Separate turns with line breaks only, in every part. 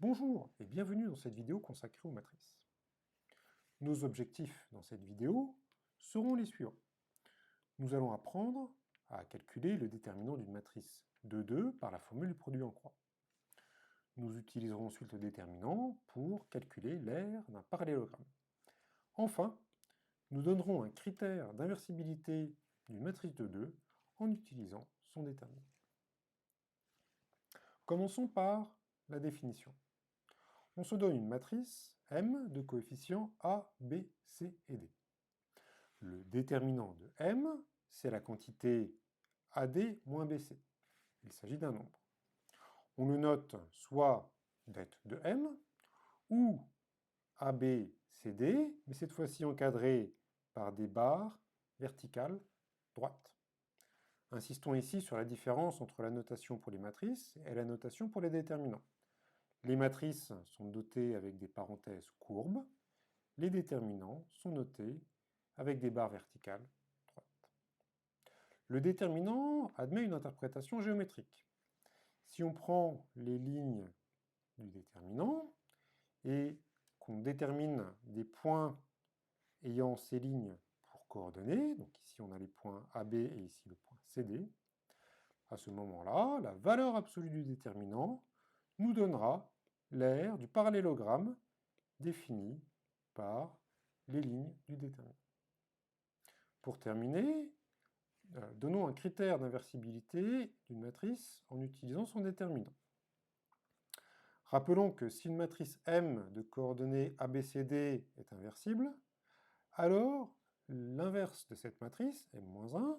Bonjour et bienvenue dans cette vidéo consacrée aux matrices. Nos objectifs dans cette vidéo seront les suivants. Nous allons apprendre à calculer le déterminant d'une matrice de 2 par la formule du produit en croix. Nous utiliserons ensuite le déterminant pour calculer l'aire d'un parallélogramme. Enfin, nous donnerons un critère d'inversibilité d'une matrice de 2 en utilisant son déterminant. Commençons par la définition. On se donne une matrice M de coefficients A, B, C et D. Le déterminant de M, c'est la quantité AD moins BC. Il s'agit d'un nombre. On le note soit det de M, ou ABCD, mais cette fois-ci encadré par des barres verticales droites. Insistons ici sur la différence entre la notation pour les matrices et la notation pour les déterminants. Les matrices sont dotées avec des parenthèses courbes, les déterminants sont notés avec des barres verticales droites. Le déterminant admet une interprétation géométrique. Si on prend les lignes du déterminant et qu'on détermine des points ayant ces lignes pour coordonnées, donc ici on a les points AB et ici le point CD, à ce moment-là, la valeur absolue du déterminant nous donnera l'aire du parallélogramme défini par les lignes du déterminant. Pour terminer, donnons un critère d'inversibilité d'une matrice en utilisant son déterminant. Rappelons que si une matrice M de coordonnées ABCD est inversible, alors l'inverse de cette matrice, M-1,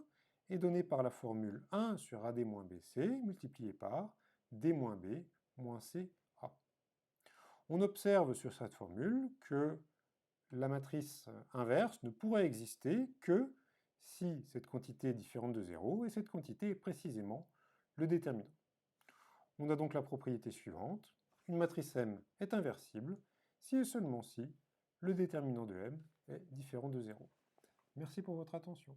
est donné par la formule 1 sur AD moins BC multiplié par D moins B moins C A. On observe sur cette formule que la matrice inverse ne pourrait exister que si cette quantité est différente de 0, et cette quantité est précisément le déterminant. On a donc la propriété suivante: une matrice M est inversible si et seulement si le déterminant de M est différent de 0. Merci pour votre attention.